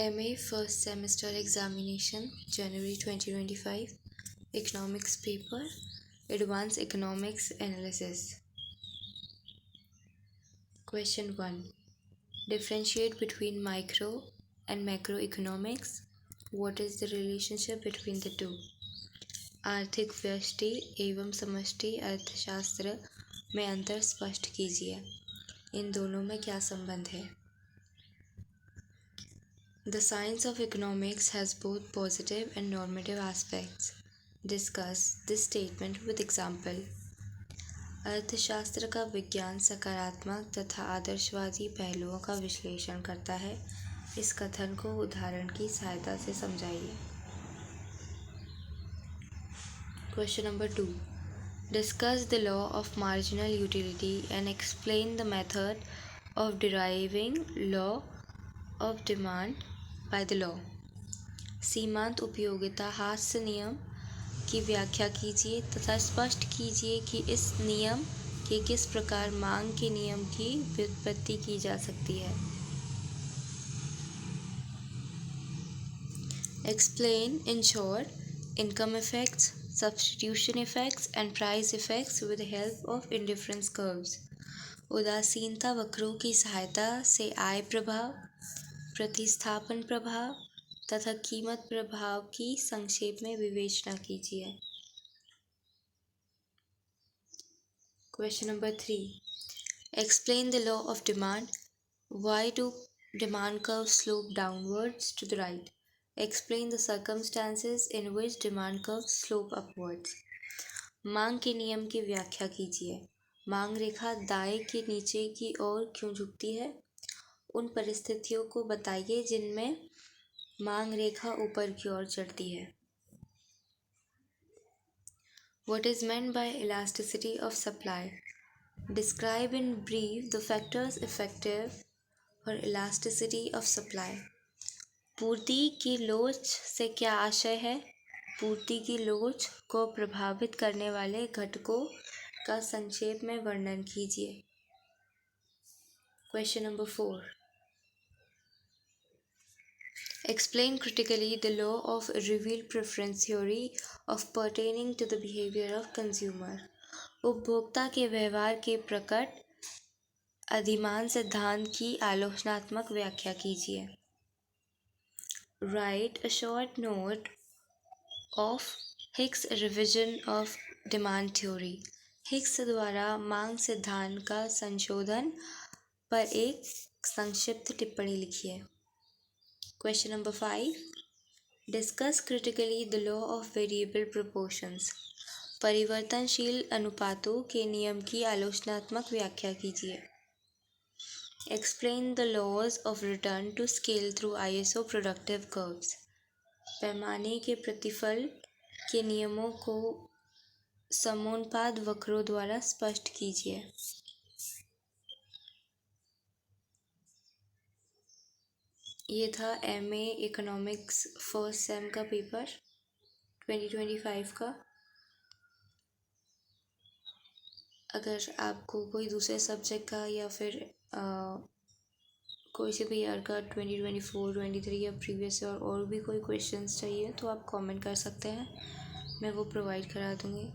MA first semester examination, January 2025, economics paper, advanced economics analysis. Question 1. Differentiate between micro and macroeconomics. What is the relationship between the two? आर्थिक व्यष्टि एवं समष्टि अर्थशास्त्र में अंतर स्पष्ट कीजिए। इन दोनों में क्या संबंध है? The science of economics has both positive and normative aspects. Discuss this statement with example. अर्थशास्त्र का विज्ञान सकारात्मक तथा आदर्शवादी पहलुओं का विश्लेषण करता है। इस कथन को उदाहरण की सहायता से समझाइए। Question number 2. Discuss the law of marginal utility and explain the method of deriving law of demand by the law. सीमांत उपयोगिता हास्य नियम की व्याख्या कीजिए तथा स्पष्ट कीजिए कि इस नियम के किस प्रकार मांग के नियम की व्युत्पत्ति की जा सकती है। Explain in short income effects, substitution effects and price effects with the help of indifference curves. उदासीनता वक्रों की सहायता से आय प्रभाव, प्रतिस्थापन प्रभाव तथा कीमत प्रभाव की संक्षेप में विवेचना कीजिए। Question number 3. Explain the law of demand. Why do demand curves slope downwards to the right? Explain the circumstances in which demand curves slope upwards. मांग के नियम की व्याख्या कीजिए। मांग रेखा दाएं के नीचे की ओर क्यों झुकती है? उन परिस्थितियों को बताइए जिनमें मांग रेखा ऊपर की ओर चढ़ती है। What is meant by elasticity of supply? Describe in brief the factors effective for elasticity of supply. पूर्ति की लोच से क्या आशय है? पूर्ति की लोच को प्रभावित करने वाले घटकों का संक्षेप में वर्णन कीजिए। Question number 4. Explain critically the law of revealed preference theory of pertaining to the behavior of consumer. उपभोक्ता के व्यवहार के प्रकट अधिमान सिद्धांत की आलोचनात्मक व्याख्या कीजिए। Write a short note of Hicks' revision of demand theory. Hicks द्वारा मांग सिद्धांत का संशोधन पर एक संक्षिप्त टिप्पणी लिखिए। Question number 5. Discuss critically the law of variable proportions. परिवर्तनशील अनुपातों के नियम की आलोचनात्मक व्याख्या कीजिए। Explain the laws of return to scale through ISO productive curves. पैमाने के प्रतिफल के नियमों को समोन्पाद वक्रों द्वारा स्पष्ट कीजिए। ये था MA इकोनॉमिक्स फर्स्ट सेम का पेपर 2025 का। अगर आपको कोई दूसरे सब्जेक्ट का या फिर कोई से भी ईयर का 2024, 23 या प्रीवियस ईयर और भी कोई क्वेश्चंस चाहिए तो आप कमेंट कर सकते हैं, मैं वो प्रोवाइड करा दूँगी।